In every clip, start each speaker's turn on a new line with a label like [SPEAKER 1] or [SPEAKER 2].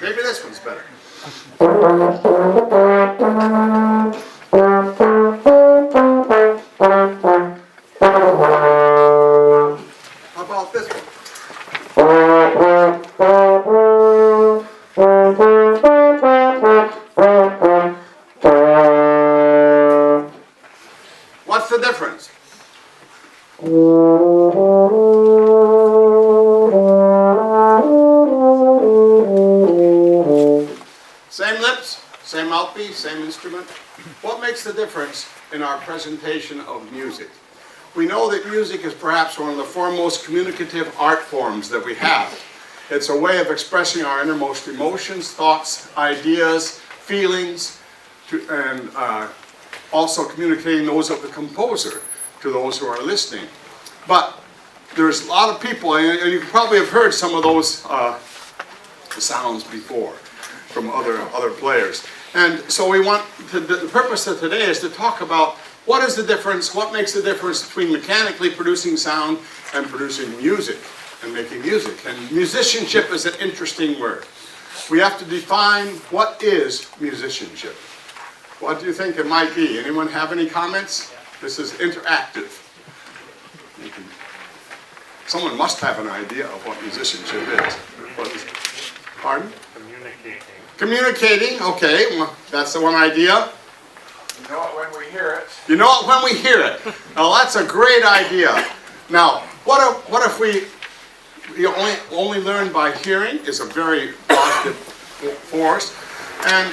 [SPEAKER 1] Maybe this one's better. How about this one? What's the difference? Same lips, same mouthpiece, same instrument. What makes the difference in our presentation of music? We know that music is perhaps one of the foremost communicative art forms that we have. It's a way of expressing our innermost emotions, thoughts, ideas, feelings, and also communicating those of the composer to those who are listening. But there's a lot of people, and you probably have heard some of those sounds before from other players. And so we want the purpose of today is to talk about what is the difference, what makes the difference between mechanically producing sound and producing music and making music. And musicianship is an interesting word. We have to define what is musicianship. What do you think it might be? Anyone have any comments? This is interactive. Someone must have an idea of what musicianship is. What is it? Pardon?
[SPEAKER 2] Communicating.
[SPEAKER 1] Communicating, okay, well, that's the one idea.
[SPEAKER 3] You know it when we hear it.
[SPEAKER 1] You know it when we hear it. Now that's a great idea. Now, what if we only learn by hearing is a very positive force. And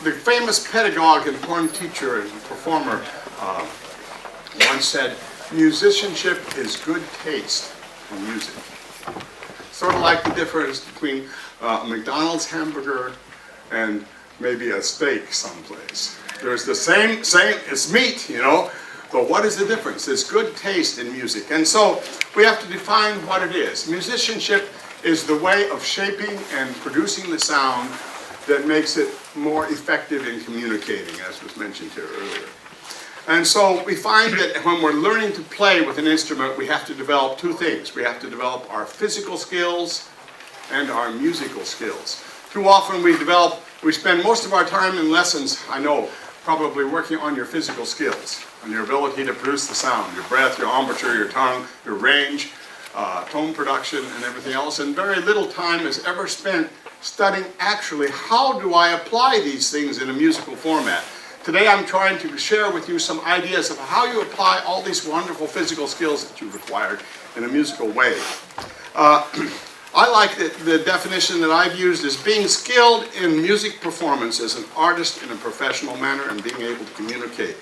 [SPEAKER 1] the famous pedagogue and horn teacher and performer once said, musicianship is good taste in music. Sort of like the difference between a McDonald's hamburger and maybe a steak someplace. There's the same, it's meat, you know, but what is the difference? There's good taste in music. And so we have to define what it is. Musicianship is the way of shaping and producing the sound that makes it more effective in communicating, as was mentioned here earlier. And so we find that when we're learning to play with an instrument, we have to develop two things. We have to develop our physical skills and our musical skills. Too often we spend most of our time in lessons, I know, probably working on your physical skills, on your ability to produce the sound, your breath, your embouchure, your tongue, your range, tone production, and everything else. And very little time is ever spent studying actually how do I apply these things in a musical format. Today I'm trying to share with you some ideas of how you apply all these wonderful physical skills that you've acquired in a musical way. I like the definition that I've used as being skilled in music performance as an artist in a professional manner and being able to communicate.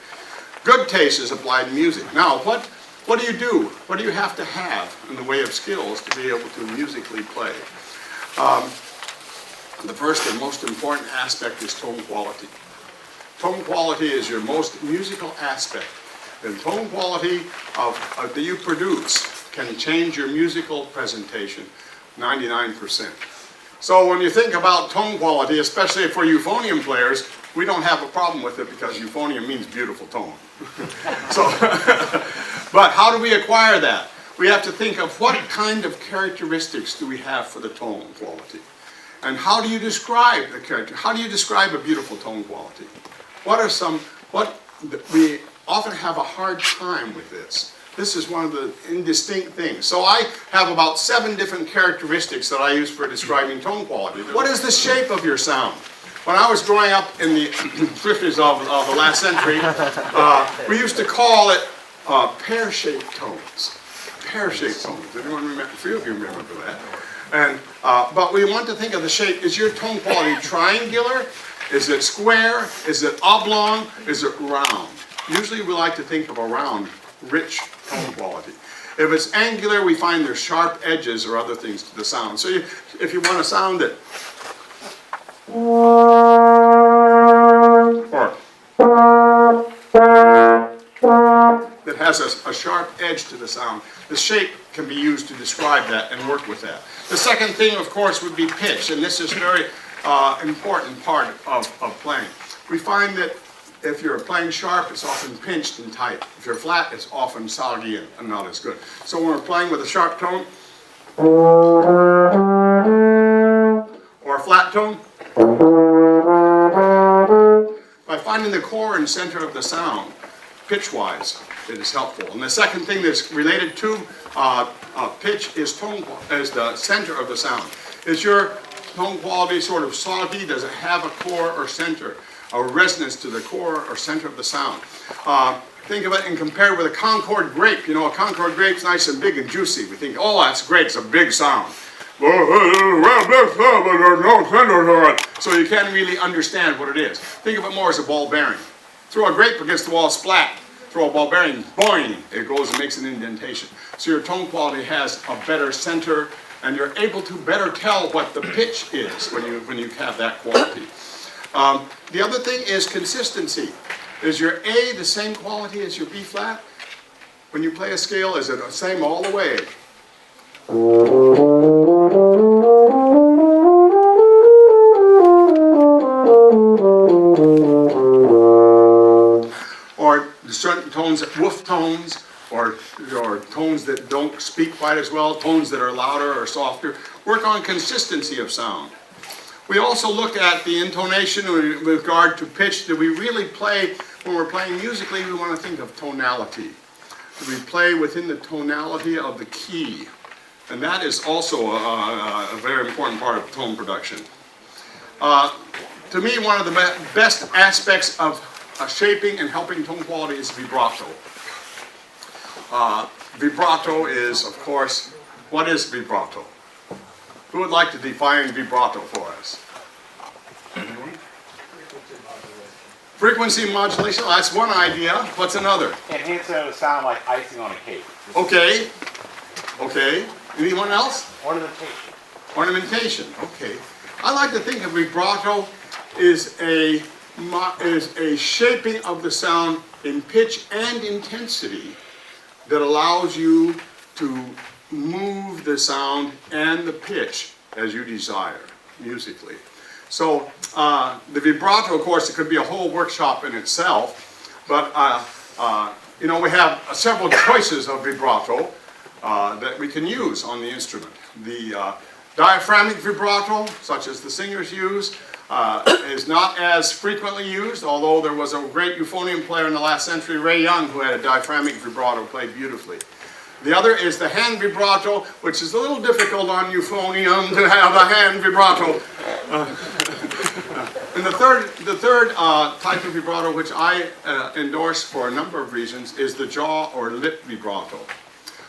[SPEAKER 1] Good taste is applied in music. Now, what what do you do? What do you have to have in the way of skills to be able to musically play? The first and most important aspect is tone quality. Tone quality is your most musical aspect. And tone quality that you produce can change your musical presentation 99%. So when you think about tone quality, especially for euphonium players, we don't have a problem with it because euphonium means beautiful tone. So, but how do we acquire that? We have to think of what kind of characteristics do we have for the tone quality? And how do you describe the character? How do you describe a beautiful tone quality? We often have a hard time with this. This is one of the indistinct things. So I have about 7 different characteristics that I use for describing tone quality. What is the shape of your sound? When I was growing up in the 50s of the last century, we used to call it pear-shaped tones. Pear-shaped tones. Anyone remember? A few of you remember that. And, but we want to think of the shape. Is your tone quality triangular? Is it square? Is it oblong? Is it round? Usually we like to think of a round, rich tone quality. If it's angular, we find there's sharp edges or other things to the sound. So if you want a sound that that has a sharp edge to the sound, the shape can be used to describe that and work with that. The second thing, of course, would be pitch, and this is a very important part of playing. We find that if you're playing sharp, it's often pinched and tight. If you're flat, it's often soggy and not as good. So when we're playing with a sharp tone or a flat tone, by finding the core and center of the sound, pitch-wise, it is helpful. And the second thing that's related to pitch is the center of the sound. Is your tone quality sort of soggy? Does it have a core or center, a resonance to the core or center of the sound? Think of it and compare it with a Concord grape. You know, a Concord grape's nice and big and juicy. We think, oh, that's great, it's a big sound. So you can't really understand what it is. Think of it more as a ball bearing. Throw a grape against the wall, splat. Throw a ball bearing, boing, it goes and makes an indentation. So your tone quality has a better center, and you're able to better tell what the pitch is when you have that quality. The other thing is consistency. Is your A the same quality as your B flat? When you play a scale, is it the same all the way? Or certain tones, woof tones, or tones that don't speak quite as well, tones that are louder or softer. Work on consistency of sound. We also look at the intonation with regard to pitch. Do we really play, when we're playing musically, we want to think of tonality. Do we play within the tonality of the key? And that is also a very important part of tone production. To me, one of the best aspects of shaping and helping tone quality is vibrato. Vibrato is, of course, what is vibrato? Who would like to define vibrato for us? Frequency modulation, that's one idea. What's another?
[SPEAKER 2] Enhancing it to sound like icing on a cake.
[SPEAKER 1] Okay. Okay. Anyone else?
[SPEAKER 2] Ornamentation.
[SPEAKER 1] Ornamentation. Okay. I like to think of vibrato is a shaping of the sound in pitch and intensity that allows you to move the sound and the pitch as you desire musically. So the vibrato, of course, it could be a whole workshop in itself, but you know, we have several choices of vibrato that we can use on the instrument. The diaphragmic vibrato, such as the singers use, is not as frequently used, although there was a great euphonium player in the last century, Ray Young, who had a diaphragmic vibrato played beautifully. The other is the hand vibrato, which is a little difficult on euphonium to have a hand vibrato. And the third type of vibrato, which I endorse for a number of reasons, is the jaw or lip vibrato.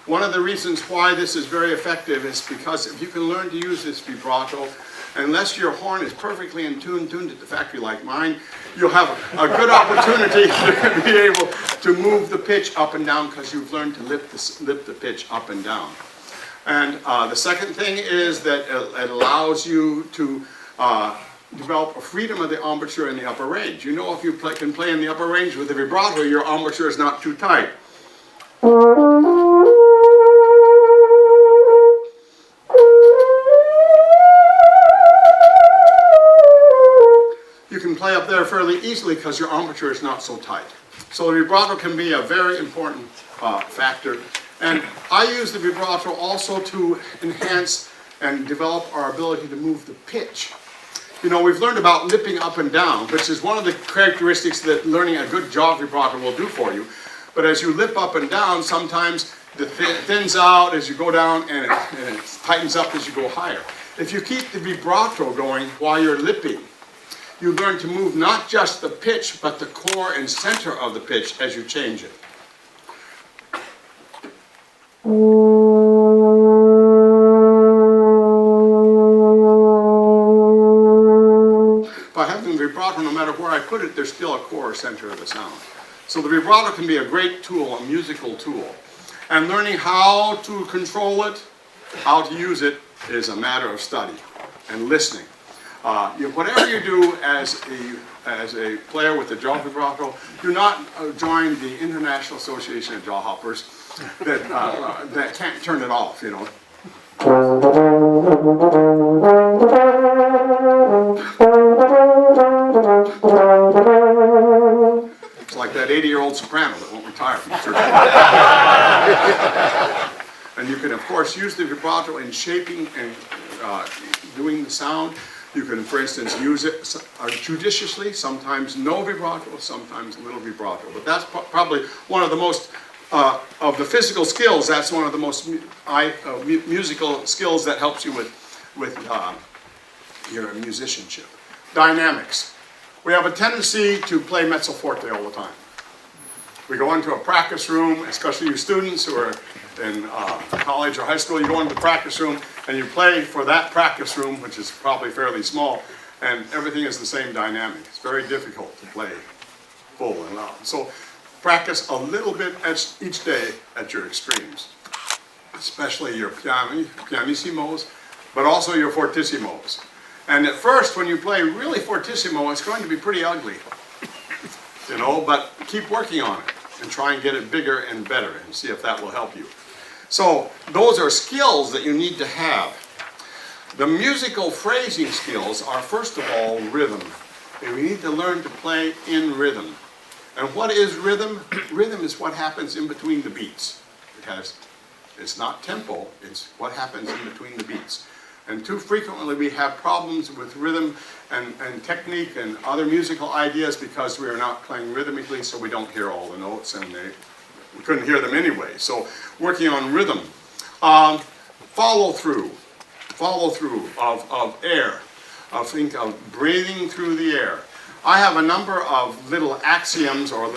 [SPEAKER 1] One of the reasons why this is very effective is because if you can learn to use this vibrato, unless your horn is perfectly tuned at the factory like mine, you'll have a good opportunity to be able to move the pitch up and down because you've learned to lift the pitch up and down. And the second thing is that it allows you to develop a freedom of the embouchure in the upper range. You know, if you can play in the upper range with the vibrato, your embouchure is not too tight. You can play up there fairly easily because your embouchure is not so tight. So the vibrato can be a very important factor. And I use the vibrato also to enhance and develop our ability to move the pitch. You know, we've learned about lipping up and down, which is one of the characteristics that learning a good jaw vibrato will do for you. But as you lip up and down, sometimes it thins out as you go down and it tightens up as you go higher. If you keep the vibrato going while you're lipping, you learn to move not just the pitch, but the core and center of the pitch as you change it. By having the vibrato, no matter where I put it, there's still a core or center of the sound. So the vibrato can be a great tool, a musical tool. And learning how to control it, how to use it, is a matter of study and listening. Whatever you do as a player with the jaw vibrato, do not join the International Association of Jaw Hoppers that can't turn it off, you know. It's like that 80-year-old soprano that won't retire from church. And you can, of course, use the vibrato in shaping and doing the sound. You can, for instance, use it judiciously, sometimes no vibrato, sometimes a little vibrato. But that's probably one of the most, of the physical skills, that's one of the most musical skills that helps you with your musicianship. Dynamics. We have a tendency to play mezzo forte all the time. We go into a practice room, especially you students who are in college or high school, you go into the practice room and you play for that practice room, which is probably fairly small, and everything is the same dynamic. It's very difficult to play full and loud. So practice a little bit each day at your extremes, especially your pianissimos, but also your fortissimos. And at first, when you play really fortissimo, it's going to be pretty ugly, you know, but keep working on it and try and get it bigger and better and see if that will help you. So those are skills that you need to have. The musical phrasing skills are, first of all, rhythm. And we need to learn to play in rhythm. And what is rhythm? Rhythm is what happens in between the beats. It's not tempo, it's what happens in between the beats. And too frequently we have problems with rhythm and technique and other musical ideas because we are not playing rhythmically, so we don't hear all the notes, and we couldn't hear them anyway. So working on rhythm. Follow through of air. Think of breathing through the air. I have a number of little axioms, or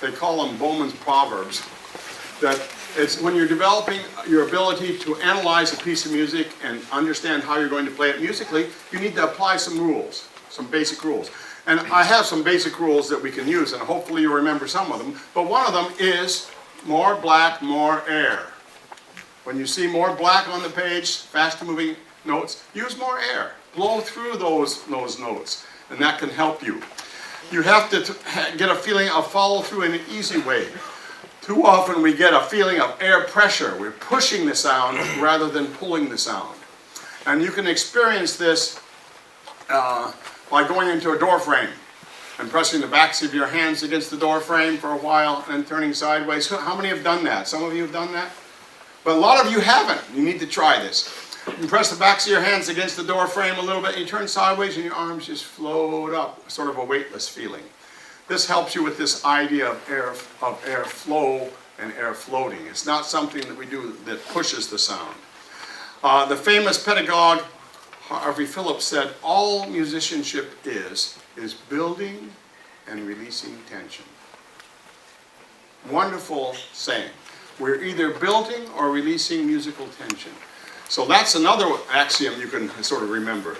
[SPEAKER 1] they call them Bowman's proverbs, that it's when you're developing your ability to analyze a piece of music and understand how you're going to play it musically, you need to apply some rules, some basic rules. And I have some basic rules that we can use, and hopefully you remember some of them. But one of them is more black, more air. When you see more black on the page, fast-moving notes, use more air. Blow through those notes, and that can help you. You have to get a feeling of follow-through in an easy way. Too often we get a feeling of air pressure. We're pushing the sound rather than pulling the sound. And you can experience this by going into a door frame and pressing the backs of your hands against the door frame for a while and turning sideways. How many have done that? Some of you have done that? But a lot of you haven't. You need to try this. You press the backs of your hands against the door frame a little bit, and you turn sideways and your arms just float up, sort of a weightless feeling. This helps you with this idea of air flow and air floating. It's not something that we do that pushes the sound. The famous pedagogue Harvey Phillips said, all musicianship is building and releasing tension. Wonderful saying. we're either building or releasing musical tension. So that's another axiom you can sort of remember.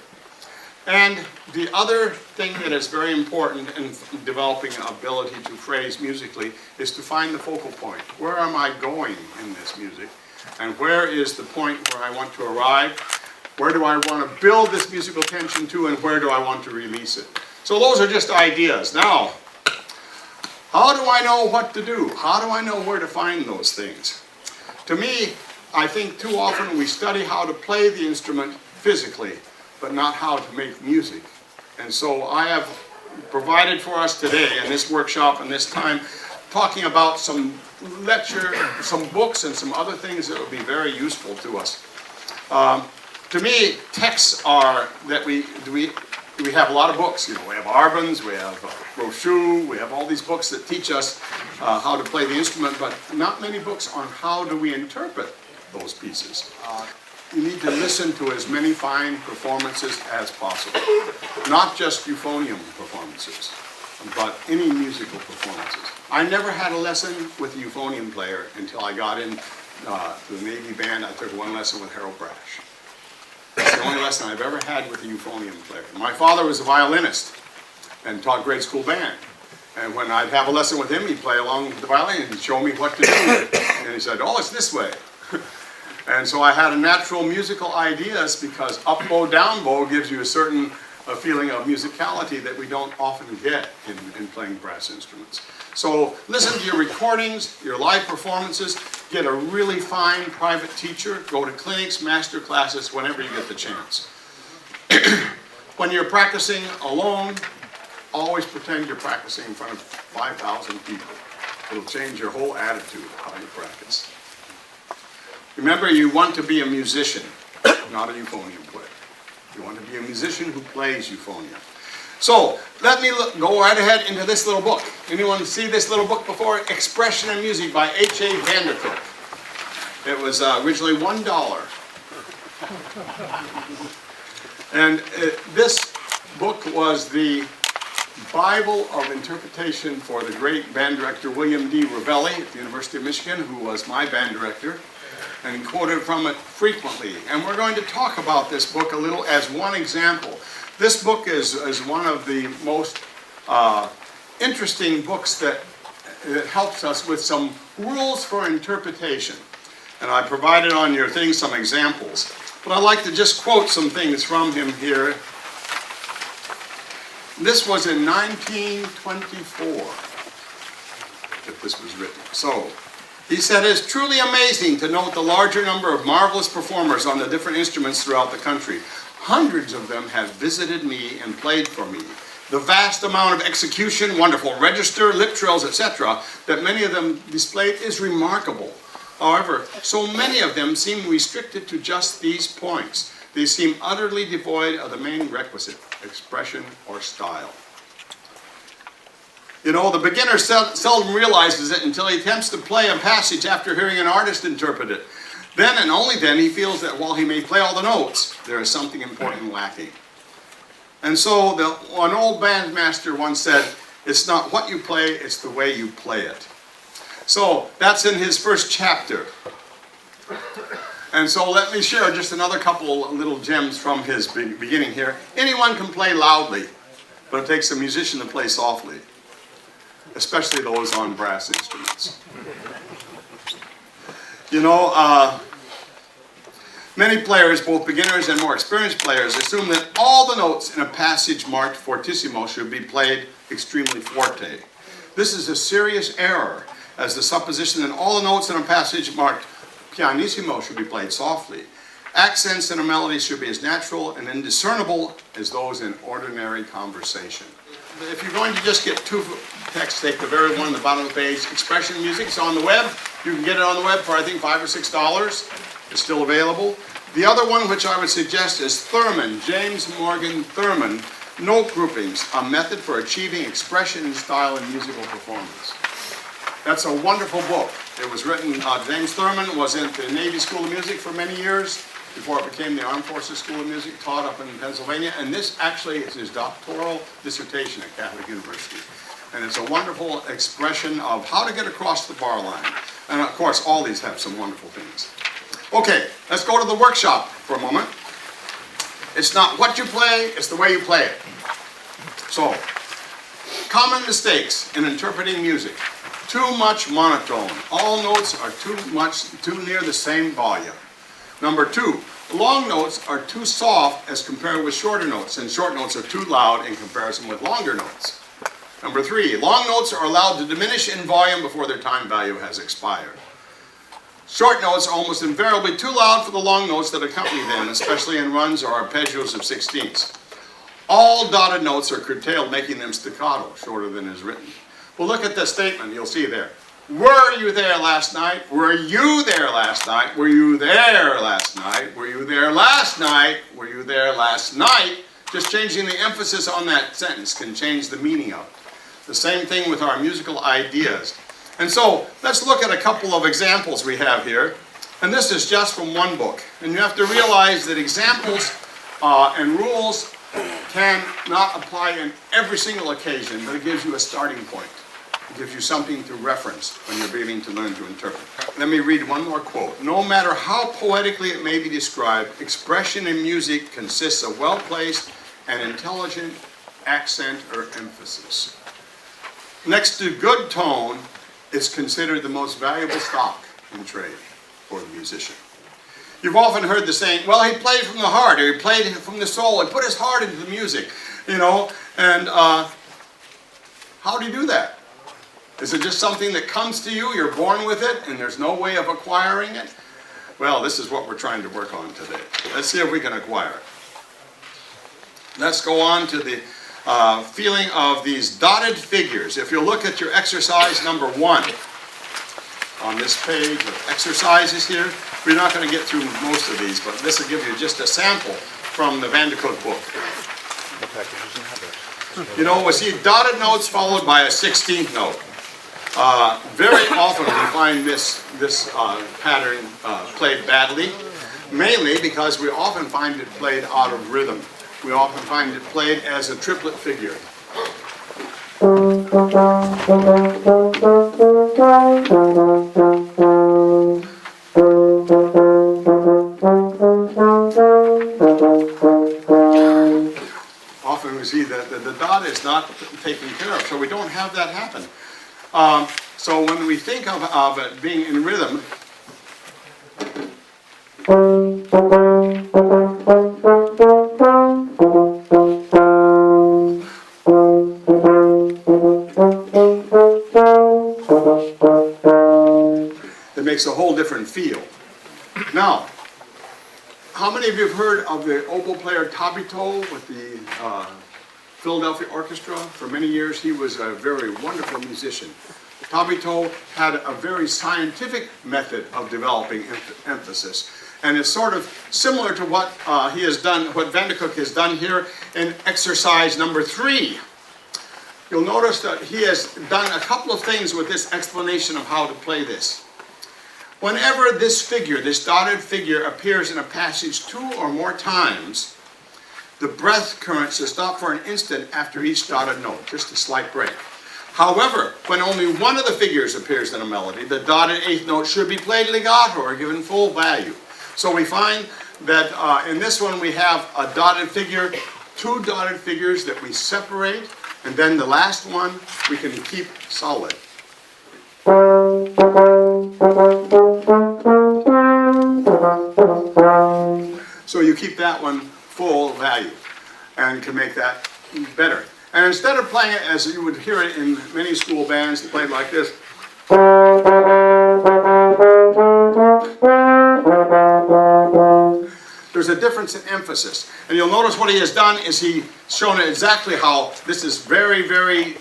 [SPEAKER 1] And the other thing that is very important in developing an ability to phrase musically is to find the focal point. Where am I going in this music? And where is the point where I want to arrive? Where do I want to build this musical tension to, and where do I want to release it? So those are just ideas. Now, how do I know what to do? How do I know where to find those things? To me, I think too often we study how to play the instrument physically, but not how to make music. And so I have provided for us today in this workshop and this time, talking about some some books and some other things that would be very useful to us. To me, texts are that we have a lot of books. You know, we have Arbon's, we have Brochu, we have all these books that teach us how to play the instrument, but not many books on how do we interpret those pieces. You need to listen to as many fine performances as possible. Not just euphonium performances, but any musical performances. I never had a lesson with a euphonium player until I got in to the Navy band. I took one lesson with Harold Brash. That's the only lesson I've ever had with a euphonium player. My father was a violinist and taught grade school band. And when I'd have a lesson with him, he'd play along with the violin and he'd show me what to do. And he said, oh, it's this way. And so I had a natural musical ideas because up bow, down bow gives you a certain feeling of musicality that we don't often get in playing brass instruments. So listen to your recordings, your live performances, get a really fine private teacher, go to clinics, master classes, whenever you get the chance. When you're practicing alone, always pretend you're practicing in front of 5,000 people. It'll change your whole attitude of how you practice. Remember, you want to be a musician, not a euphonium player. You want to be a musician who plays euphonium. So, let me go right ahead into this little book. Anyone see this little book before? Expression in Music by H.A. Vandercook. It was originally $1. And this book was the Bible of interpretation for the great band director William D. Ravelli at the University of Michigan, who was my band director, and he quoted from it frequently. And we're going to talk about this book a little as one example. This book is one of the most interesting books that helps us with some rules for interpretation. And I provided on your thing some examples. But I'd like to just quote some things from him here. This was in 1924 that this was written. So, he said, "It's truly amazing to note the larger number of marvelous performers on the different instruments throughout the country. Hundreds of them have visited me and played for me. The vast amount of execution, wonderful register, lip trills, etc., that many of them displayed is remarkable. However, so many of them seem restricted to just these points. They seem utterly devoid of the main requisite, expression or style." You know, the beginner seldom realizes it until he attempts to play a passage after hearing an artist interpret it. Then and only then he feels that while he may play all the notes, there is something important lacking. And so an old bandmaster once said, "It's not what you play, it's the way you play it." So that's in his first chapter. And so let me share just another couple little gems from his beginning here. Anyone can play loudly, but it takes a musician to play softly, especially those on brass instruments. You know, many players, both beginners and more experienced players, assume that all the notes in a passage marked fortissimo should be played extremely forte. This is a serious error, as the supposition that all the notes in a passage marked pianissimo should be played softly. Accents in a melody should be as natural and indiscernible as those in ordinary conversation. If you're going to just get two texts, take the very one on the bottom of the page. Expression in Music, it's on the web. You can get it on the web for I think $5 or $6. It's still available. The other one which I would suggest is Thurman, James Morgan Thurman, Note Groupings, a method for achieving expression and style in musical performance. That's a wonderful book. It was written, James Thurman was in the Navy School of Music for many years, before it became the Armed Forces School of Music, taught up in Pennsylvania, and this actually is his doctoral dissertation at Catholic University. And it's a wonderful expression of how to get across the bar line, And of course, all these have some wonderful things. Okay, let's go to the workshop for a moment. It's not what you play, it's the way you play it. So, common mistakes in interpreting music. Too much monotone. All notes are too near the same volume. Number 2, long notes are too soft as compared with shorter notes, and short notes are too loud in comparison with longer notes. Number 3, long notes are allowed to diminish in volume before their time value has expired. Short notes are almost invariably too loud for the long notes that accompany them, especially in runs or arpeggios of sixteenths. All dotted notes are curtailed, making them staccato, shorter than is written. Well, look at the statement, you'll see there. Were you there last night? Were you there last night? Were you there last night? Were you there last night? Were you there last night? Just changing the emphasis on that sentence can change the meaning of it. The same thing with our musical ideas. And so, let's look at a couple of examples we have here. And this is just from one book. And you have to realize that examples and rules can not apply in every single occasion, but it gives you a starting point. It gives you something to reference when you're beginning to learn to interpret. Let me read one more quote. No matter how poetically it may be described, expression in music consists of well-placed and intelligent accent or emphasis. Next to good tone, it's considered the most valuable stock in trade for the musician. You've often heard the saying, well, he played from the heart, or he played from the soul, he put his heart into the music, and how do you do that? Is it just something that comes to you, you're born with it, and there's no way of acquiring it? Well, this is what we're trying to work on today. Let's see if we can acquire it. Let's go on to the feeling of these dotted figures. If you look at your exercise number 1 on this page of exercises here, we're not going to get through most of these, but this will give you just a sample from the Van de Cook book. We see dotted notes followed by a 16th note. Very often we find this pattern played badly, mainly because we often find it played out of rhythm. We often find it played as a triplet figure. Often we see that the dot is not taken care of, so we don't have that happen. So when we think of it being in rhythm, it makes a whole different feel. Now, how many of you have heard of the oboe player Tuba-Euphonium with the Philadelphia Orchestra? For many years he was a very wonderful musician. Tuba-Euphonium had a very scientific method of developing emphasis, and it's sort of similar to what he has done, what Van de Cook has done here in exercise number 3. You'll notice that he has done a couple of things with this explanation of how to play this. Whenever this figure, this dotted figure, appears in a passage 2 or more times, the breath currents should stop for an instant after each dotted note, just a slight break. However, when only one of the figures appears in a melody, the dotted 8th note should be played legato or given full value. So we find that in this one we have a dotted figure, 2 dotted figures that we separate, and then the last one we can keep solid. So you keep that one full value and can make that better. And instead of playing it as you would hear it in many school bands, played like this. There's a difference in emphasis. And you'll notice what he has done is he's shown exactly how this is very, very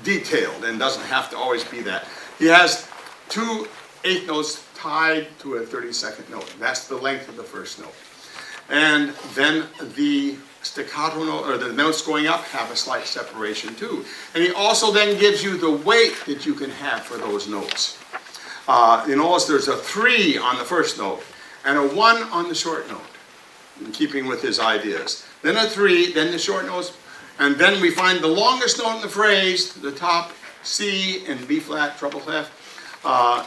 [SPEAKER 1] detailed and doesn't have to always be that. He has 2 8th notes tied to a 32nd note. That's the length of the first note. And then the staccato note, or the notes going up, have a slight separation too. And he also then gives you the weight that you can have for those notes. You notice there's a 3 on the first note and a 1 on the short note, in keeping with his ideas. Then a 3, then the short notes, and then we find the longest note in the phrase, the top C in B flat, treble clef,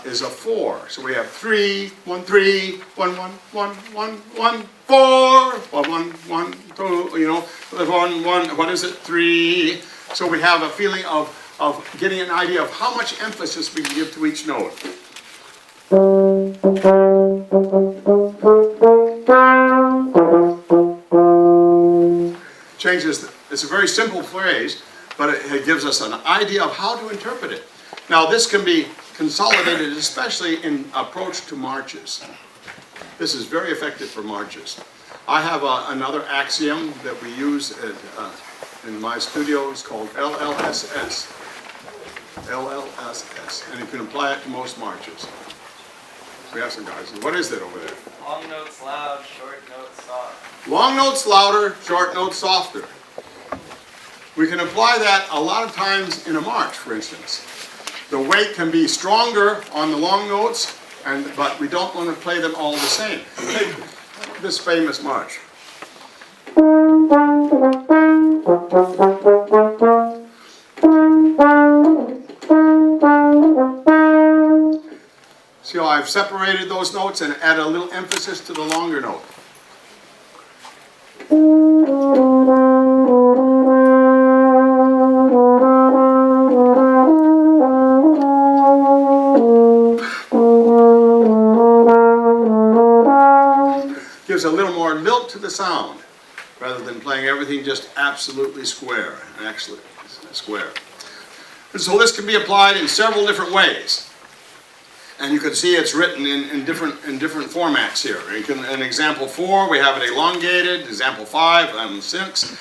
[SPEAKER 1] is a 4. So we have 3, 1, 3, 1, 1, 1, 1, 1, 4, 1, 1, 1, 2, you know, 1, 1, what is it, 3. So we have a feeling of getting an idea of how much emphasis we can give to each note. Changes, it's a very simple phrase, but it gives us an idea of how to interpret it. Now this can be consolidated, especially in approach to marches. This is very effective for marches. I have another axiom that we use in my studios called LLSS. LLSS, and you can apply it to most marches. We have some guys. What is it over there?
[SPEAKER 4] Long notes loud, short notes soft.
[SPEAKER 1] Long notes louder, short notes softer. We can apply that a lot of times in a march, for instance. The weight can be stronger on the long notes, but we don't want to play them all the same. Take this famous march. See how I've separated those notes and added a little emphasis to the longer note. Gives a little more lilt to the sound rather than playing everything just absolutely square. Actually, square. And so this can be applied in several different ways. And you can see it's written in different formats here. In example 4, we have it elongated. Example 5 and 6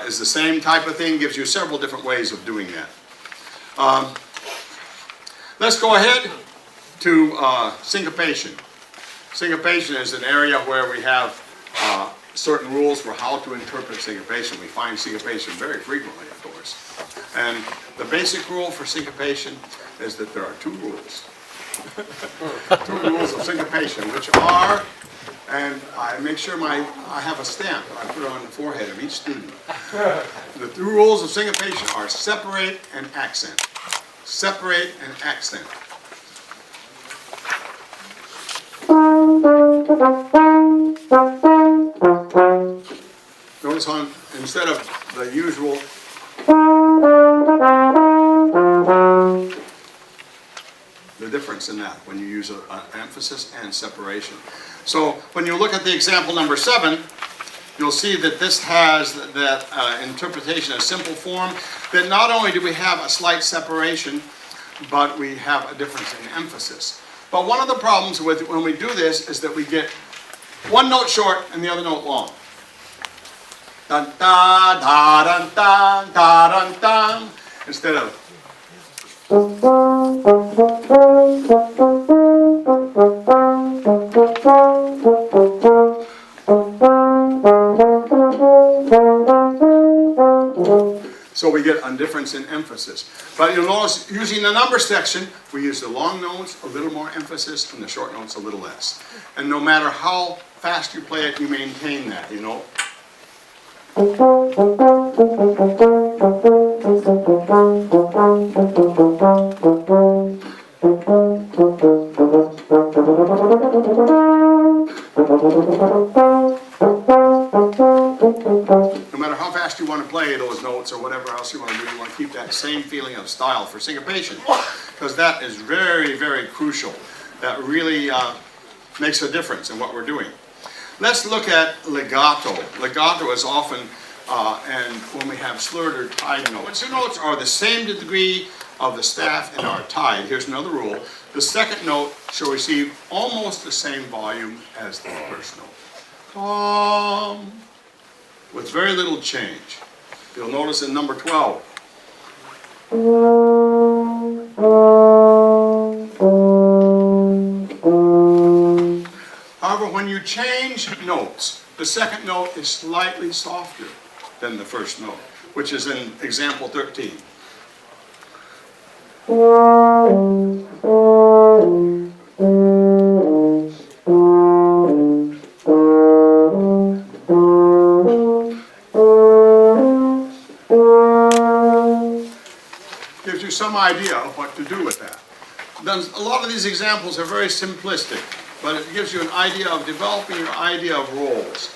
[SPEAKER 1] is the same type of thing. Gives you several different ways of doing that. Let's go ahead to syncopation. Syncopation is an area where we have certain rules for how to interpret syncopation. We find syncopation very frequently, of course. And the basic rule for syncopation is that there are 2 rules. 2 rules of syncopation, which are, and I make sure I have a stamp that I put on the forehead of each student. The 2 rules of syncopation are separate and accent. Separate and accent. Notice how instead of the usual the difference in that when you use an emphasis and separation. So when you look at the example number 7, you'll see that this has that interpretation, a simple form, that not only do we have a slight separation, but we have a difference in emphasis. But one of the problems with when we do this is that we get one note short and the other note long. Dun da da dun da da dun dun, instead of so we get a difference in emphasis. But you'll notice using the number section, we use the long notes a little more emphasis and the short notes a little less. And no matter how fast you play it, you maintain that, you know. No matter how fast you want to play those notes or whatever else you want to do, you want to keep that same feeling of style for syncopation, because that is very, very crucial. That really makes a difference in what we're doing. Let's look at legato. Legato is often, and when we have slurred or tied notes. The notes are the same degree of the staff and are tied. Here's another rule. The second note shall receive almost the same volume as the first note. With very little change. You'll notice in number 12. However, when you change notes, the second note is slightly softer than the first note, which is in example 13. Gives you some some idea of what to do with that. Then a lot of these examples are very simplistic, but it gives you an idea of developing your idea of roles.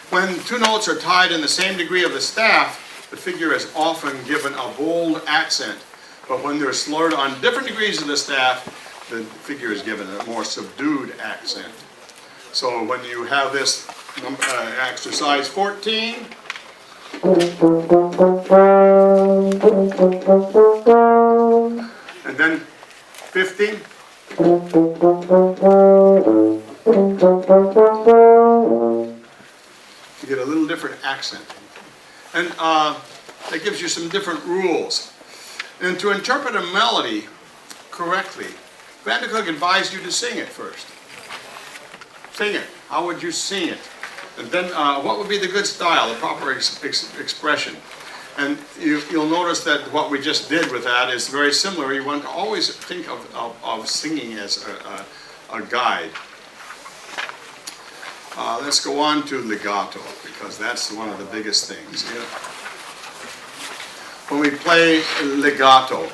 [SPEAKER 1] When two notes are tied in the same degree of the staff, the figure is often given a bold accent, but when they're slurred on different degrees of the staff, the figure is given a more subdued accent. So when you have this exercise 14, and then 15, you get a little different accent. And that gives you some different rules. And to interpret a melody correctly, Van de Kock advised you to sing it first. Sing it. How would you sing it? And then what would be the good style, the proper expression? And you'll notice that what we just did with that is very similar. You want to always think of singing as a guide. Let's go on to legato, because that's one of the biggest things. Yeah. When we play legato,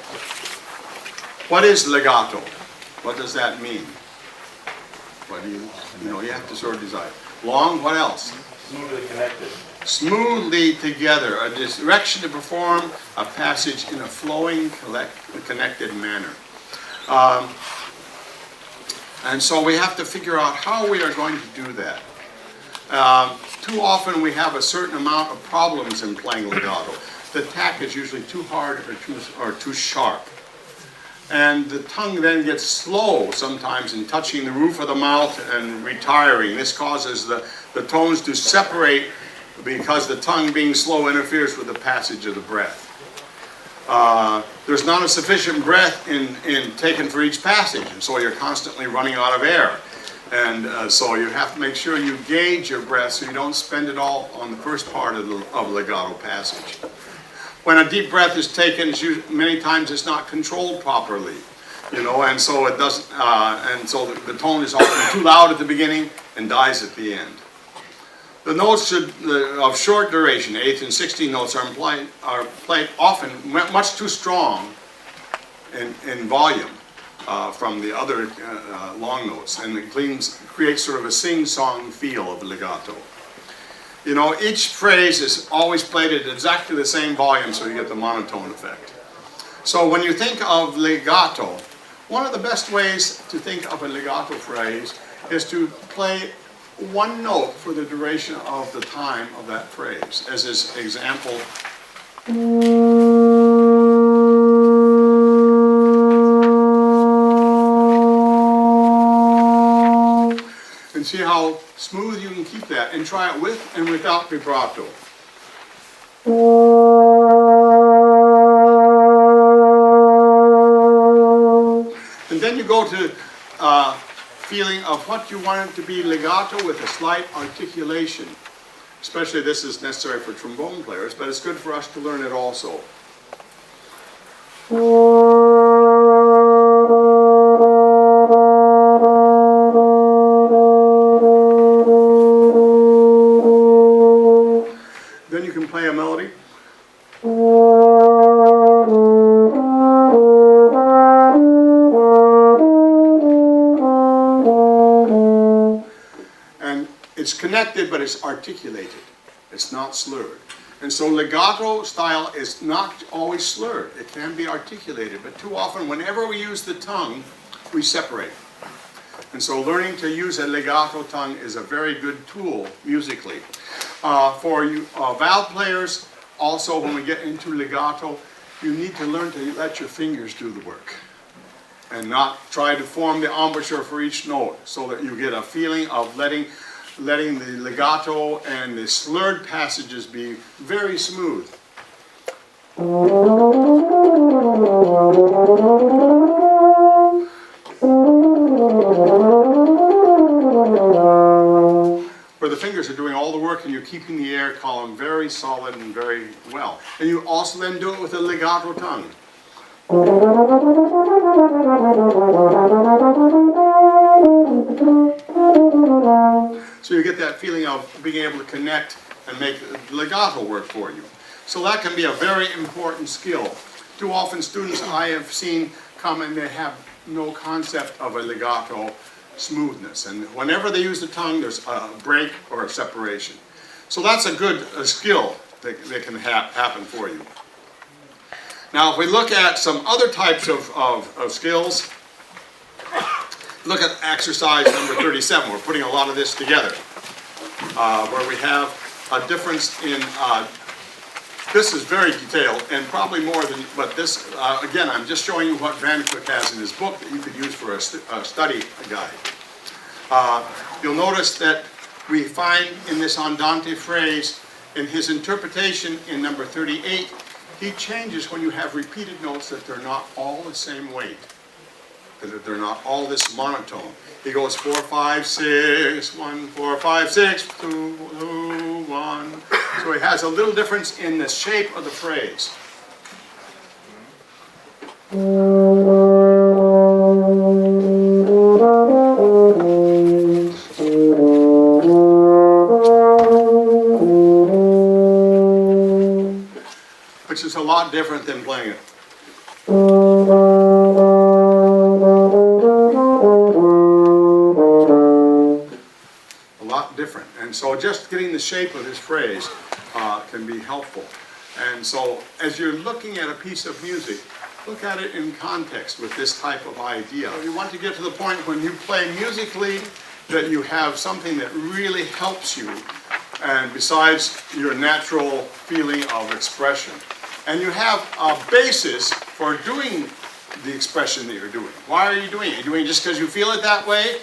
[SPEAKER 1] what is legato? What does that mean? What do you have to sort of decide. Long, what else?
[SPEAKER 2] Smoothly connected.
[SPEAKER 1] Smoothly together, a direction to perform a passage in a flowing, connected manner. And so we have to figure out how we are going to do that. Too often we have a certain amount of problems in playing legato. The tack is usually too hard or too sharp. And the tongue then gets slow sometimes in touching the roof of the mouth and retiring. This causes the tones to separate because the tongue being slow interferes with the passage of the breath. There's not a sufficient breath in taken for each passage, and so you're constantly running out of air. And so you have to make sure you gauge your breath so you don't spend it all on the first part of legato passage. When a deep breath is taken, many times it's not controlled properly, and so it doesn't. And so the tone is often too loud at the beginning and dies at the end. The notes of short duration, 8th and 16th notes, are played often much too strong in volume from the other long notes, and it creates sort of a sing-song feel of legato. Each phrase is always played at exactly the same volume, so you get the monotone effect. So when you think of legato, one of the best ways to think of a legato phrase is to play one note for the duration of the time of that phrase. As this example, and see how smooth you can keep that, and try it with and without vibrato. And then you go to feeling of what you want it to be legato with a slight articulation. Especially this is necessary for trombone players, but it's good for us to learn it also. Then you can play a melody. And it's connected, but it's articulated. It's not slurred. And so legato style is not always slurred. It can be articulated, but too often, whenever we use the tongue, we separate. And so learning to use a legato tongue is a very good tool musically. For you valve players, also when we get into legato, you need to learn to let your fingers do the work and not try to form the embouchure for each note, so that you get a feeling of letting the legato and the slurred passages be very smooth. Where the fingers are doing all the work and you're keeping the air column very solid and very well. And you also then do it with a legato tongue. So you get that feeling of being able to connect and make the legato work for you. So that can be a very important skill. too often students I have seen come and they have no concept of a legato smoothness. And whenever they use the tongue, there's a break or a separation. So that's a good skill that can happen for you. Now, if we look at some other types of skills, look at exercise number 37. We're putting a lot of this together, where we have a difference in, this is very detailed and probably more than, but this, again, I'm just showing you what Van Cook has in his book that you could use for a study guide. You'll notice that we find in this andante phrase, in his interpretation in number 38, he changes when you have repeated notes that they're not all the same weight, that they're not all this monotone. He goes 4, 5, 6, 1, 4, 5, 6, 2, 2, 1. So he has a little difference in the shape of the phrase. Which is a lot different than playing it. A lot different. And so just getting the shape of this phrase can be helpful. And so as you're looking at a piece of music, look at it in context with this type of idea. You want to get to the point when you play musically that you have something that really helps you, and besides your natural feeling of expression. And you have a basis for doing the expression that you're doing. Why are you doing it? Are you doing it just because you feel it that way?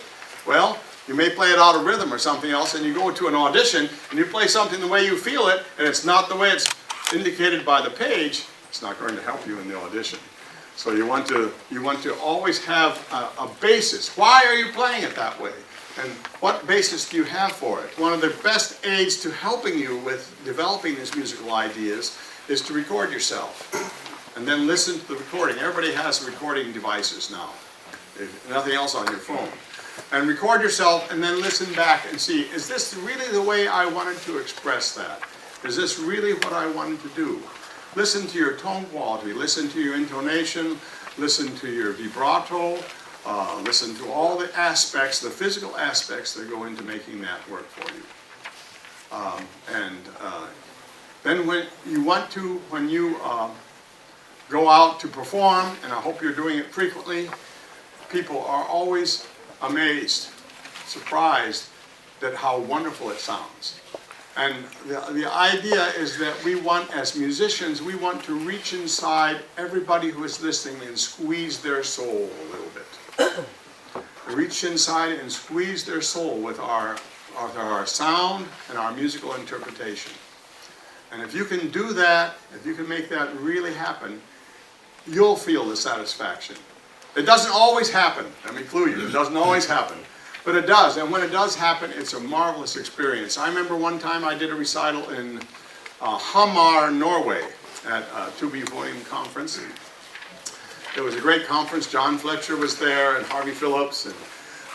[SPEAKER 1] Well, you may play it out of rhythm or something else, and you go to an audition and you play something the way you feel it, and it's not the way it's indicated by the page, it's not going to help you in the audition. So you want to always have a basis. Why are you playing it that way? And what basis do you have for it? One of the best aids to helping you with developing these musical ideas is to record yourself and then listen to the recording. Everybody has recording devices now, if nothing else on your phone. And record yourself and then listen back and see, is this really the way I wanted to express that? Is this really what I wanted to do? Listen to your tone quality, listen to your intonation, listen to your vibrato, listen to all the aspects, the physical aspects that go into making that work for you. Then when you go out to perform, and I hope you're doing it frequently, people are always amazed, surprised at how wonderful it sounds. And the idea is that we want, as musicians, we want to reach inside everybody who is listening and squeeze their soul a little bit. Reach inside and squeeze their soul with our sound and our musical interpretation. And if you can do that, if you can make that really happen, you'll feel the satisfaction. It doesn't always happen, let me clue you, it doesn't always happen. But it does, and when it does happen, it's a marvelous experience. I remember one time I did a recital in Hamar, Norway, at a Tuba-Euphonium conference. It was a great conference. John Fletcher was there, and Harvey Phillips, and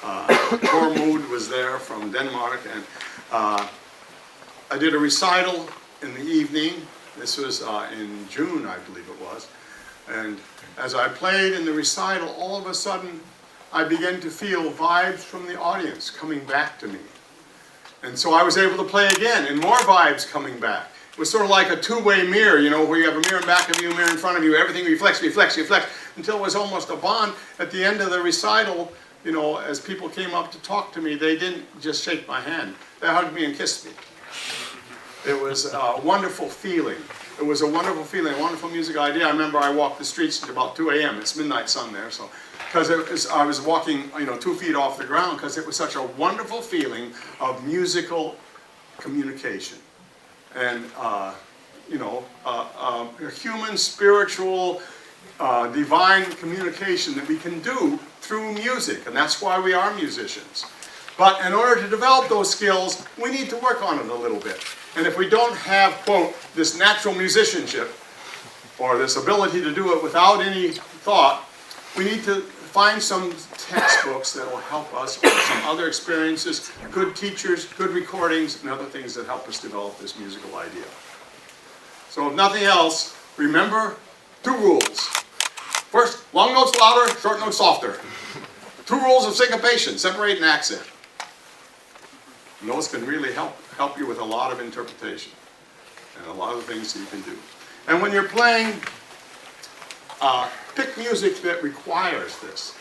[SPEAKER 1] Tormod was there from Denmark. And I did a recital in the evening. This was in June, I believe it was. And as I played in the recital, all of a sudden, I began to feel vibes from the audience coming back to me. And so I was able to play again, and more vibes coming back. It was sort of like a two-way mirror, you know, where you have a mirror in back of you, a mirror in front of you, everything reflects, reflects, reflects, until it was almost a bond. At the end of the recital, you know, as people came up to talk to me, they didn't just shake my hand. They hugged me and kissed me. It was a wonderful feeling. It was a wonderful feeling, a wonderful music idea. I remember I walked the streets at about 2 a.m. It's midnight sun there, so. Because I was walking, 2 feet off the ground, because it was such a wonderful feeling of musical communication. And, a human, spiritual, divine communication that we can do through music. And that's why we are musicians. But in order to develop those skills, we need to work on it a little bit. And if we don't have, quote, this natural musicianship, or this ability to do it without any thought, we need to find some textbooks that will help us, or some other experiences, good teachers, good recordings, and other things that help us develop this musical idea. So if nothing else, remember 2 rules. First, long notes louder, short notes softer. 2 rules of syncopation, separate and accent. And those can really help you with a lot of interpretation and a lot of things that you can do. And when you're playing, pick music that requires this.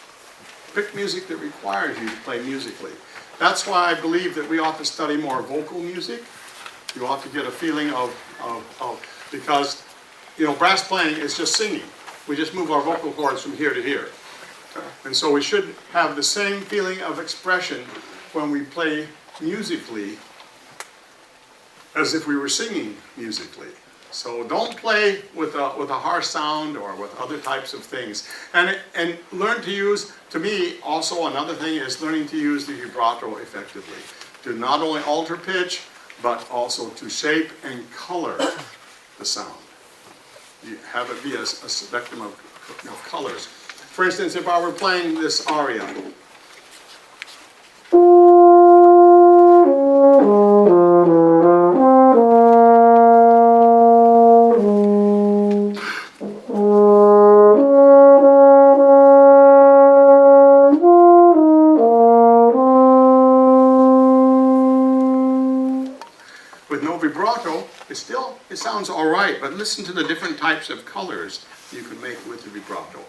[SPEAKER 1] Pick music that requires you to play musically. That's why I believe that we ought to study more vocal music. You ought to get a feeling of because, you know, brass playing is just singing. We just move our vocal cords from here to here. And so we should have the same feeling of expression when we play musically as if we were singing musically. So don't play with a harsh sound or with other types of things. And learn to use, to me, also another thing is learning to use the vibrato effectively. To not only alter pitch, but also to shape and color the sound. You have it be a spectrum of colors. For instance, if I were playing this aria, with no vibrato, it sounds all right, but listen to the different types of colors you can make with the vibrato.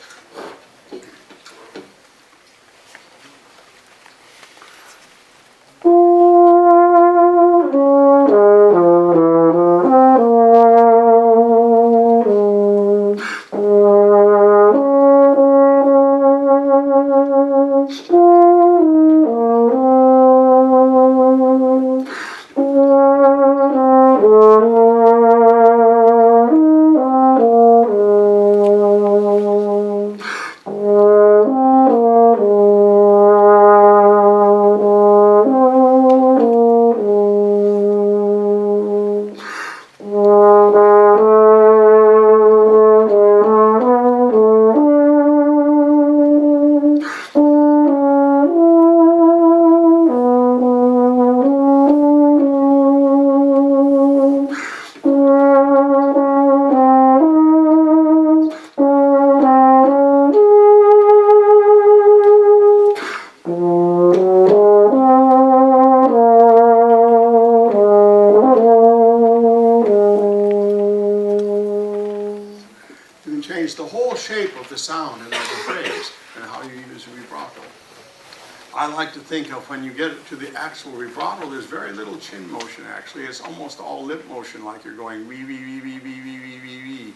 [SPEAKER 1] The whole shape of the sound and of the phrase and how you use vibrato. I like to think of when you get to the actual vibrato, there's very little chin motion actually. It's almost all lip motion, like you're going wee wee wee wee wee wee wee wee wee.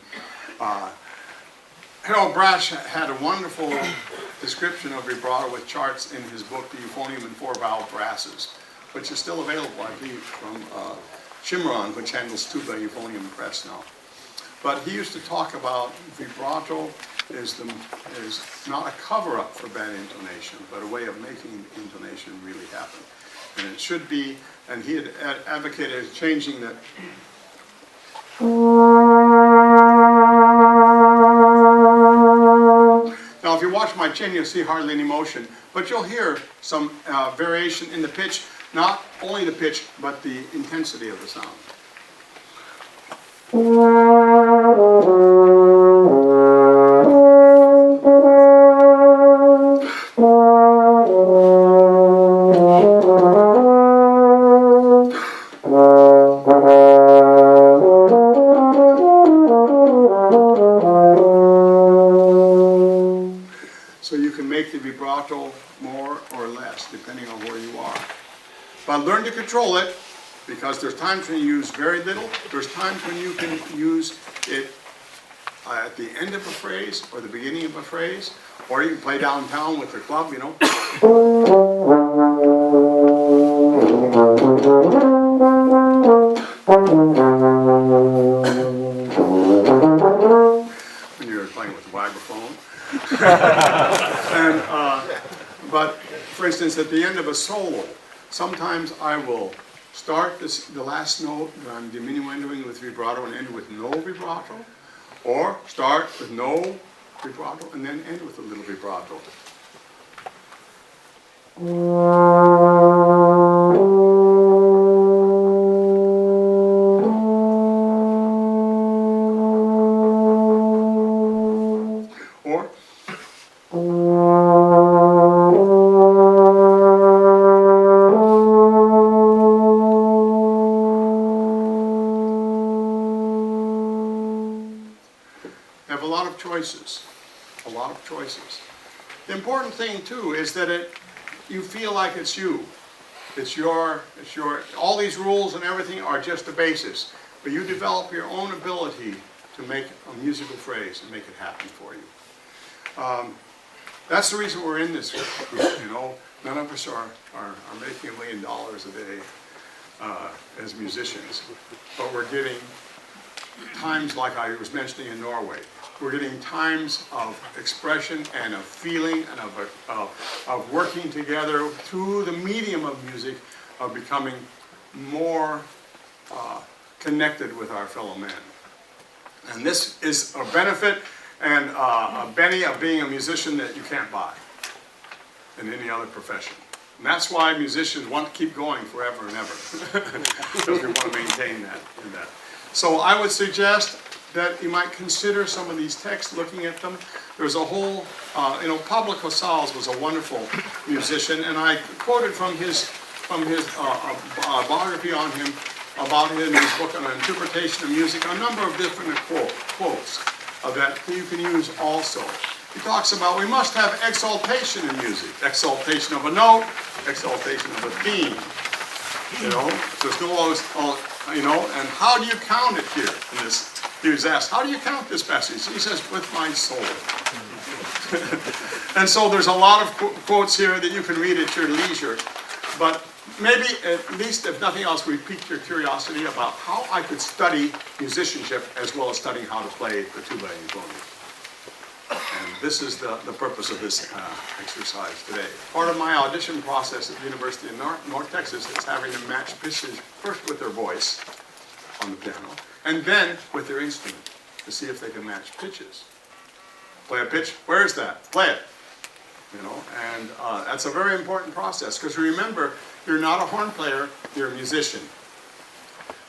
[SPEAKER 1] Harold Brash had a wonderful description of vibrato with charts in his book, The Euphonium and 4-Valve Brasses, which is still available, I think, from Shimron, which handles Tuba-Euphonium Press now. But he used to talk about vibrato is not a cover-up for bad intonation, but a way of making intonation really happen. And it should be, and he had advocated changing that. Now, if you watch my chin, you'll see hardly any motion, but you'll hear some variation in the pitch, not only the pitch, but the intensity of the sound. So you can make the vibrato more or less, depending on where you are. But learn to control it, because there's times when you use very little, there's times when you can use it at the end of a phrase or the beginning of a phrase, or you can play downtown with the club, you know. When you're playing with the vibraphone. But for instance, at the end of a solo, sometimes I will start the last note that I'm diminuendoing with vibrato and end with no vibrato, or start with no vibrato and then end with a little vibrato. choices, a lot of choices. The important thing too is that you feel like it's you. It's your, all these rules and everything are just the basis, but you develop your own ability to make a musical phrase and make it happen for you. That's the reason we're in this group, you know. None of us are making $1 million a day as musicians, but we're getting times like I was mentioning in Norway. We're getting times of expression and of feeling and of working together through the medium of music, of becoming more connected with our fellow men. And this is a benefit and a Benny of being a musician that you can't buy in any other profession. And that's why musicians want to keep going forever and ever, because we want to maintain that. So I would suggest that you might consider some of these texts, looking at them. There's a whole, Pablo Casals was a wonderful musician, and I quoted from his biography on him, about it in his book on interpretation of music, a number of different quotes that you can use also. He talks about we must have exaltation in music, exaltation of a note, exaltation of a theme. You know, there's no, and how do you count it here in this? He was asked, how do you count this passage? He says, with my soul. And so there's a lot of quotes here that you can read at your leisure, but maybe, at least if nothing else, we piqued your curiosity about how I could study musicianship as well as studying how to play the Tuba-Euphonium. And this is the purpose of this exercise today. Part of my audition process at the University of North Texas is having them match pitches first with their voice on the piano, and then with their instrument to see if they can match pitches. Play a pitch, where is that? Play it. And that's a very important process, because remember, you're not a horn player, you're a musician.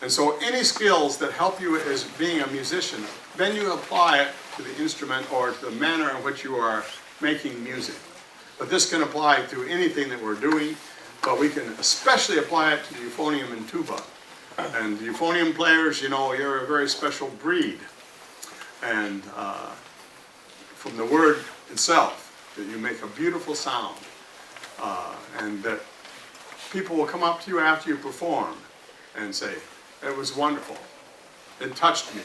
[SPEAKER 1] And so any skills that help you as being a musician, then you apply it to the instrument or to the manner in which you are making music. But this can apply to anything that we're doing, but we can especially apply it to the euphonium and tuba. And the euphonium players, you're a very special breed. And from the word itself, that you make a beautiful sound, and that people will come up to you after you perform and say, it was wonderful, it touched me,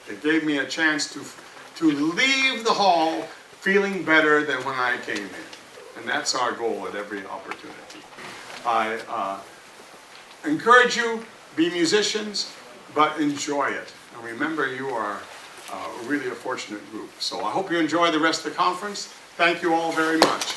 [SPEAKER 1] it gave me a chance to leave the hall feeling better than when I came in. And that's our goal at every opportunity. I encourage you, be musicians, but enjoy it. And remember, you are really a fortunate group. So I hope you enjoy the rest of the conference. Thank you all very much.